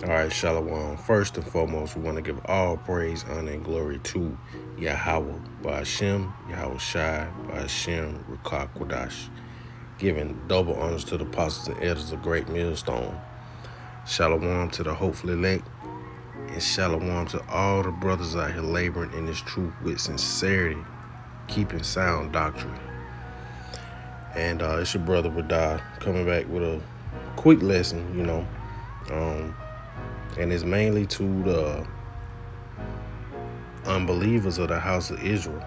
All right, Shalom. First and foremost, we want to give all praise, honor, and glory to Yahweh, Ba'ashem, Yahweh Shai, Ba'ashem, Ruach Kodash. Giving double honors to the apostles and elders of Great Millstone. Shalom to the hopeful elect, and shalom to all the brothers out here laboring in this truth with sincerity, keeping sound doctrine. And it's your brother Wadah coming back with a quick lesson, and it's mainly to the unbelievers of the house of Israel.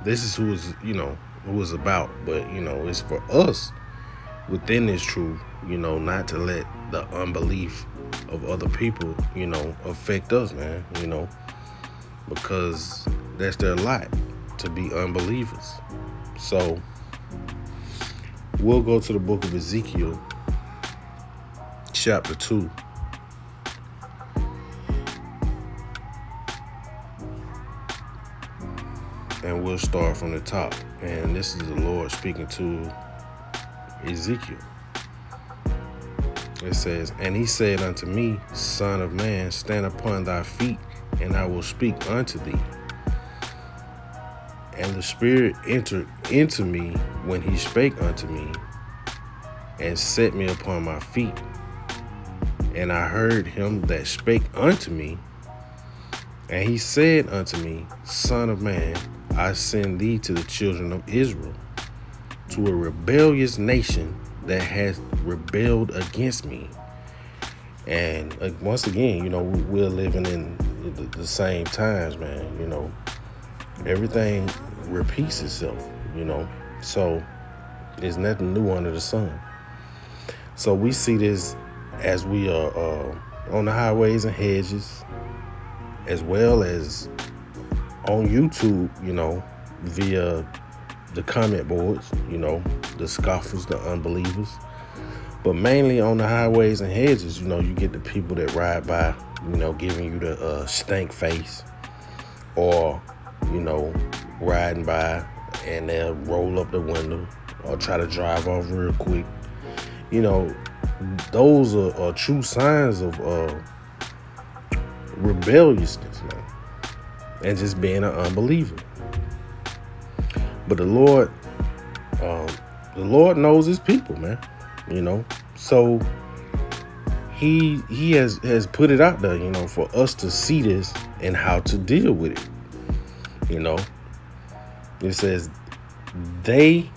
This is who it's about, but it's for us within this truth, not to let the unbelief of other people, affect us, man, because that's their lot to be unbelievers. So we'll go to the book of Ezekiel, chapter 2. And we'll start from the top. And this is the Lord speaking to Ezekiel. It says, "And he said unto me, Son of man, stand upon thy feet, and I will speak unto thee. And the Spirit entered into me when he spake unto me, and set me upon my feet. And I heard him that spake unto me, and he said unto me, Son of man, I send thee to the children of Israel, to a rebellious nation that has rebelled against me." And once again, we're living in the same times, man. Everything repeats itself, so there's nothing new under the sun. So we see this as we are on the highways and hedges, as well as on YouTube, via the comment boards, the scoffers, the unbelievers. But mainly on the highways and hedges, you get the people that ride by, giving you the stank face, or, riding by and they'll roll up the window or try to drive off real quick. Those are true signs of rebelliousness, man, and just being an unbeliever. But the Lord knows his people, man. So he has put it out there, for us to see this and how to deal with it. It says, "They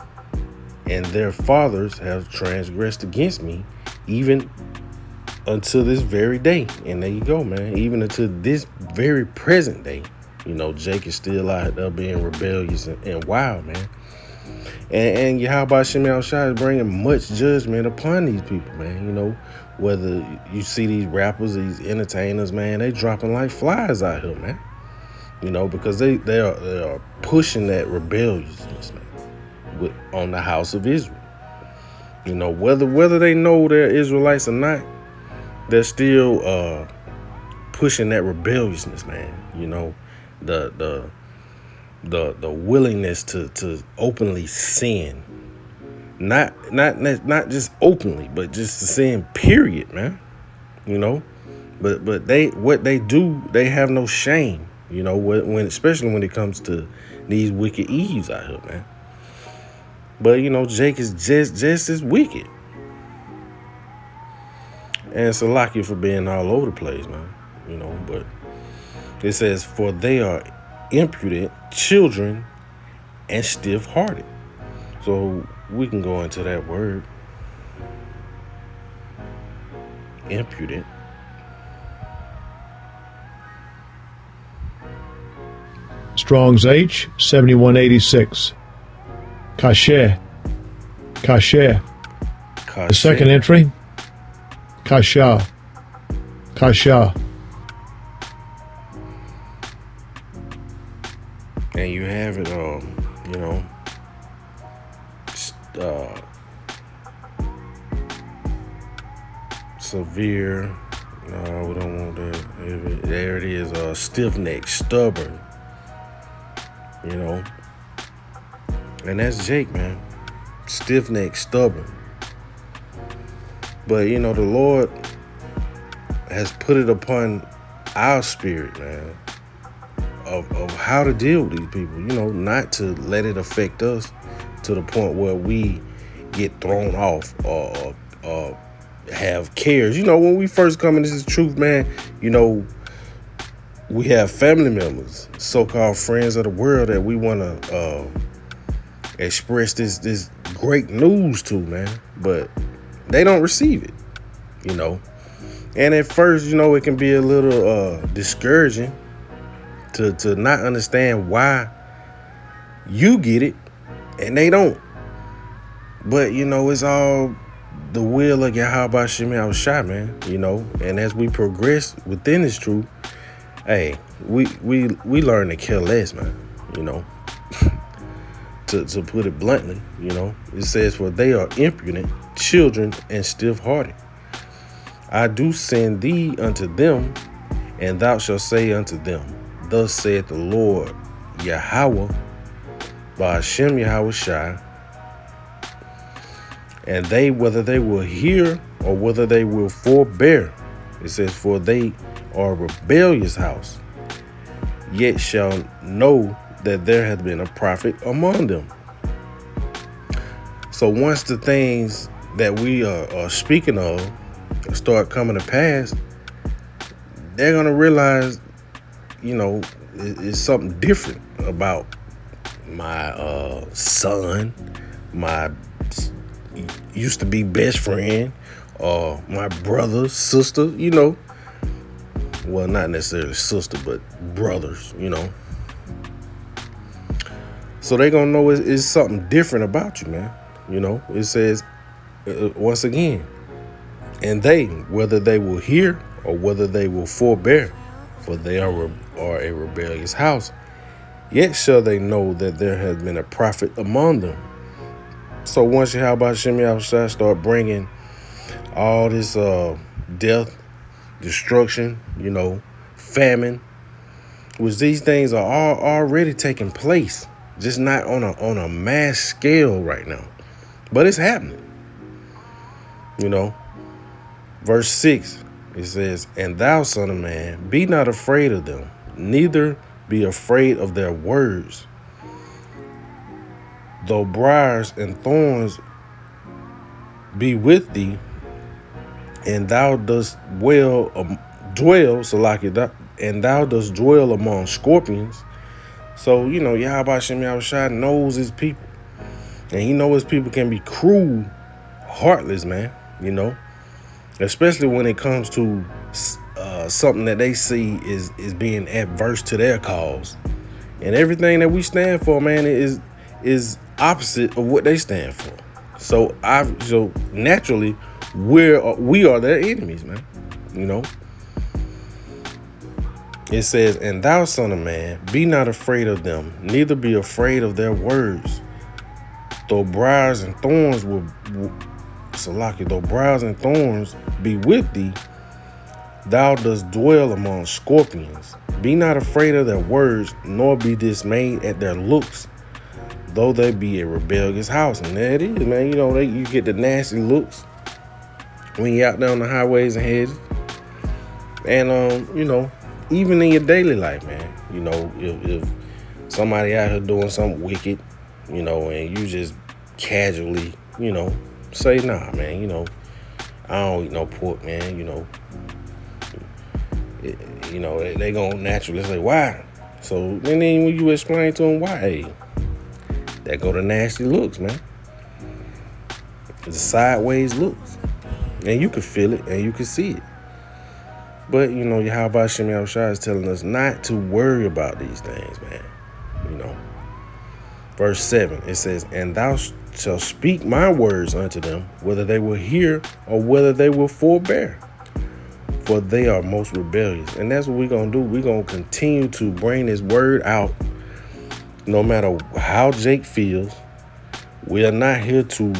and their fathers have transgressed against me, even until this very day." And there you go, man. Even until this very present day, Jake is still out there being rebellious and wild, man. And Yahweh Shemel Shai is bringing much judgment upon these people, man. Whether you see these rappers, these entertainers, man, they dropping like flies out here, man. Because they are pushing that rebelliousness, man, on the house of Israel. Whether they know they're Israelites or not, they're still pushing that rebelliousness, man. The willingness to openly sin, not just openly, but just to sin, period, man. But what they do, they have no shame. When especially when it comes to these wicked Eves out here, man. But Jake is just as wicked. And Salakia for being all over the place, man. But it says, "For they are impudent children and stiff-hearted." So we can go into that word, impudent. Strong's H 7186. Kasher. The second entry, Kasha. And you have it, severe. No, we don't want that. There it is. Stiff-necked, stubborn. And that's Jake, man. Stiff-necked, stubborn. But the Lord has put it upon our spirit, man, of how to deal with these people, not to let it affect us to the point where we get thrown off or have cares. When we first come into this truth, man, we have family members, so-called friends of the world, that we want to express this great news to, man, but they don't receive it, And at first, it can be a little discouraging to not understand why you get it and they don't. But, it's all the will of Yahweh Shem Yahushua, man, And as we progress within this truth, hey, we learn to care less, man, to put it bluntly, It says, for they are impudent children and stiff-hearted. I do send thee unto them, and thou shalt say unto them, thus saith the Lord Yahweh, by Hashem Yahushua, and they, whether they will hear or whether they will forbear, it says, for they are a rebellious house, yet shall know that there hath been a prophet among them. So once the things that we are speaking of start coming to pass, they're going to realize, it's something different about my son, my used to be best friend, or my brother, sister, well, not necessarily sister, but brothers, So they're going to know it's something different about you, man. It says, once again, and they, whether they will hear or whether they will forbear, for they are a rebellious house, yet shall they know that there has been a prophet among them. So once Yahweh Shem Yahushua start bringing all this death, destruction, famine, which these things are all already taking place, just not on a mass scale right now, but it's happening. Verse 6, it says, and thou, son of man, be not afraid of them, neither be afraid of their words. Though briars and thorns be with thee, and thou dost and thou dost dwell among scorpions. So, Yahweh Shem Yahushua knows his people. And he knows his people can be cruel, heartless, man, Especially when it comes to something that they see is being adverse to their cause. And everything that we stand for, man, is opposite of what they stand for. So naturally, we are their enemies, man. It says, and thou, son of man, be not afraid of them, neither be afraid of their words. Though briars and thorns be with thee, thou dost dwell among scorpions. Be not afraid of their words, nor be dismayed at their looks, though they be a rebellious house. And there it is, man. You get the nasty looks when you're out there on the highways and hedges. And, even in your daily life, man, if somebody out here doing something wicked, and you just casually, say, nah, man, I don't eat no pork, man, they gonna naturally say, why? So, and then when you explain to them why, hey, that go to nasty looks, man. It's sideways looks. And you can feel it and you can see it. But, Yahweh Shem Yahushua is telling us not to worry about these things, man. Verse 7, it says, and thou shalt speak my words unto them, whether they will hear or whether they will forbear. For they are most rebellious. And that's what we're going to do. We're going to continue to bring this word out no matter how Jake feels. We are not here to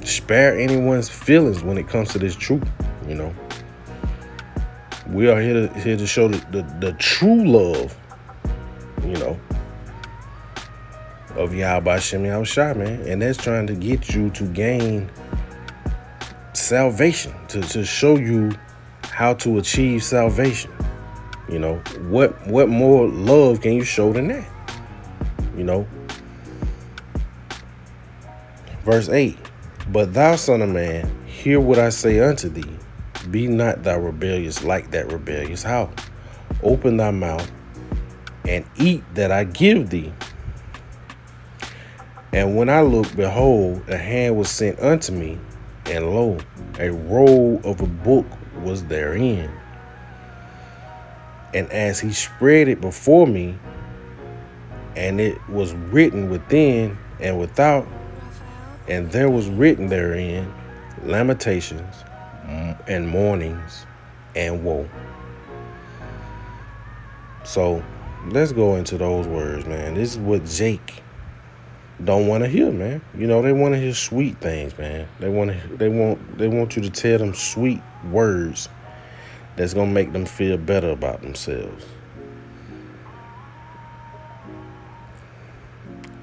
spare anyone's feelings when it comes to this truth. We are here to show the true love, of Yahweh Shem Yahushua, man. And that's trying to get you to gain salvation, to show you how to achieve salvation. You know, what more love can you show than that? You know, verse 8, but thou, son of man, hear what I say unto thee. Be not thou rebellious like that rebellious house. Open thy mouth and eat that I give thee. And when I looked, behold, a hand was sent unto me, and lo, a roll of a book was therein. And as he spread it before me, and it was written within and without, and there was written therein lamentations and mournings and woe. So let's go into those words, man. This is what Jake don't want to hear, man. You know, they want to hear sweet things, man. They want you to tell them sweet words that's gonna make them feel better about themselves.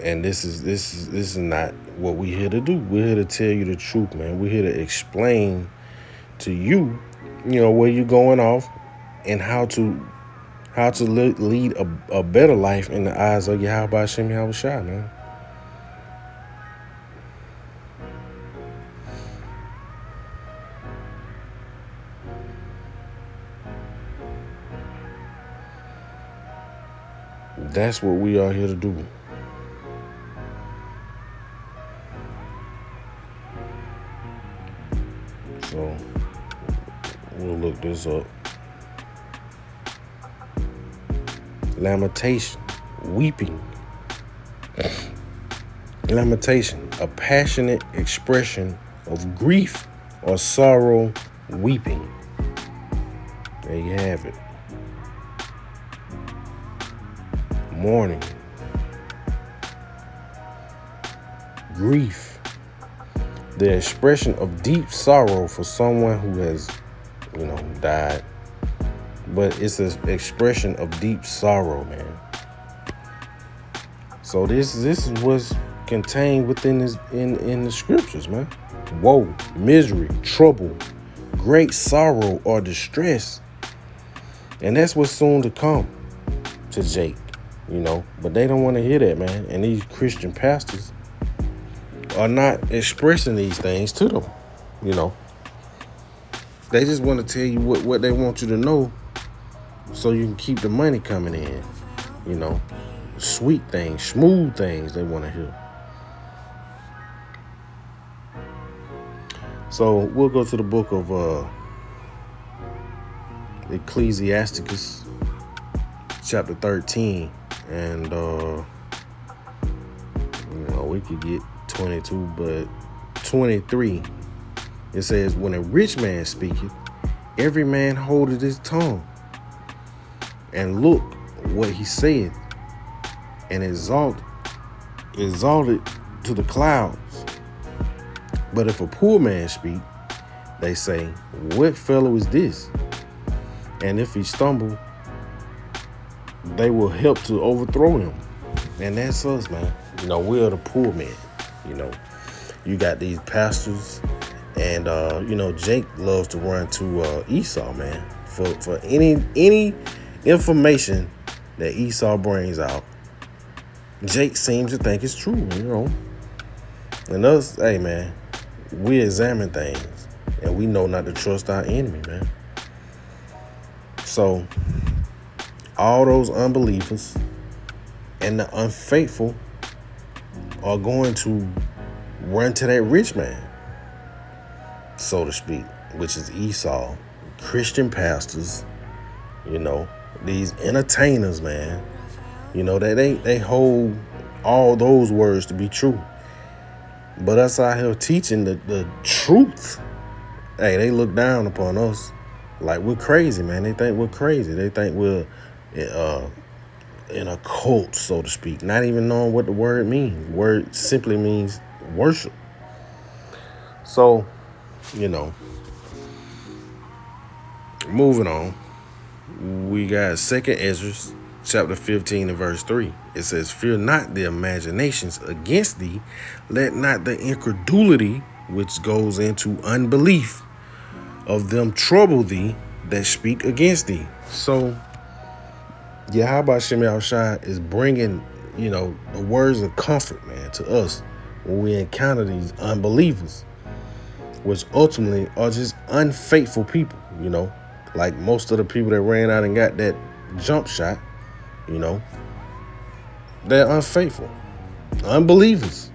And this is not what we're here to do. We're here to tell you the truth, man. We're here to explain to you, you know, where you're going off and how to lead a better life in the eyes of Yahweh Hashem Yahweh Shai, man. That's what we are here to do. So we'll look this up. Lamentation, weeping. Lamentation, a passionate expression of grief or sorrow, weeping. There you have it. Mourning, grief, the expression of deep sorrow for someone who has, you know, died. But it's an expression of deep sorrow, man. So this is what's contained within this in the scriptures, man. Woe, misery, trouble, great sorrow or distress. And that's what's soon to come to Jake, you know. But they don't want to hear that, man. And these Christian pastors are not expressing these things to them, you know. They just want to tell you what they want you to know so you can keep the money coming in, you know. Sweet things, smooth things they want to hear. So we'll go to the book of Ecclesiasticus, chapter 13, and you know, we could get 22, but 23, it says, when a rich man speaketh, every man holdeth his tongue, and look what he saith, and exalted to the clouds. But if a poor man speak, they say, what fellow is this? And if he stumble, they will help to overthrow him. And that's us, man. You know, we're the poor man. You know, you got these pastors, and you know, Jake loves to run to Esau, man, for any information that Esau brings out. Jake seems to think it's true, you know. And us, hey, man, we examine things, and we know not to trust our enemy, man. So all those unbelievers and the unfaithful are going to run to that rich man, so to speak, which is Esau. Christian pastors, you know, these entertainers, man, you know, they hold all those words to be true. But us out here teaching the truth, hey, they look down upon us like we're crazy, man. They think we're crazy. They think we're in a cult, so to speak, not even knowing what the word means. Word simply means worship. So, you know, moving on, we got 2nd Ezra, chapter 15 and verse 3. It says, fear not the imaginations against thee, let not the incredulity which goes into unbelief, of them trouble thee that speak against thee. So, Yahweh Shem Yahushua is bringing, the words of comfort, man, to us when we encounter these unbelievers, which ultimately are just unfaithful people, like most of the people that ran out and got that jump shot, they're unfaithful, unbelievers.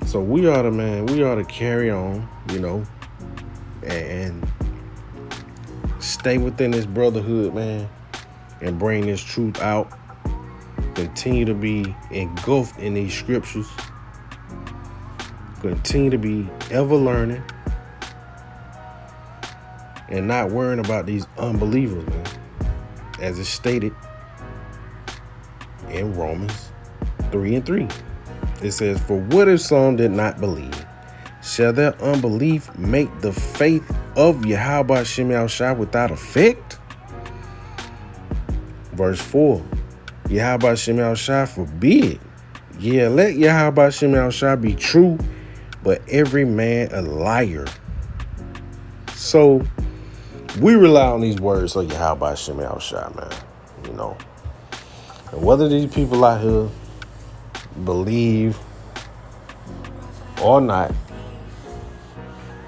So we ought to carry on, and stay within this brotherhood, man, and bring this truth out. Continue to be engulfed in these scriptures. Continue to be ever learning and not worrying about these unbelievers, man. As it's stated in Romans 3:3. It says, "For what if some did not believe? Shall their unbelief make the faith of Yahweh Shem Yahushua without effect?" Verse 4. Yahweh Shem Yahushua forbid. Yeah, let Yahweh Shem Yahushua be true, but every man a liar. So we rely on these words of Yahweh Shem Yahushua, man. And whether these people out here believe or not,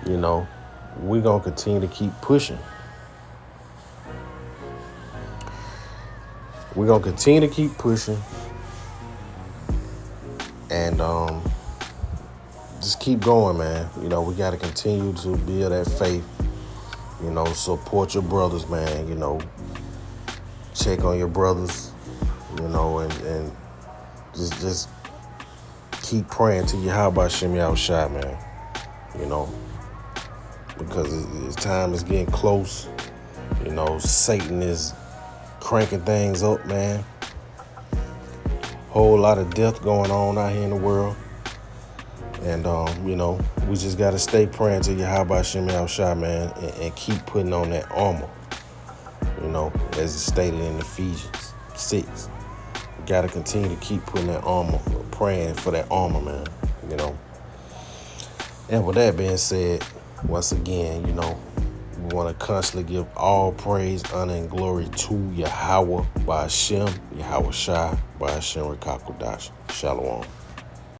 we're going to continue to keep pushing. We're going to continue to keep pushing and just keep going, man. We got to continue to build that faith, support your brothers, man, check on your brothers, and just keep praying to Yahweh Shem Yahushua, man, because time is getting close. Satan is cranking things up, man. Whole lot of death going on out here in the world. And, we just got to stay praying to Yahweh Shem Yahushua, man, and keep putting on that armor, as it's stated in Ephesians 6. We got to continue to keep putting that armor, praying for that armor, man, And with that being said, once again, we want to constantly give all praise, honor, and glory to Yahweh by Hashem, Yahweh Shai, by Hashem Rekakodash. Shalom.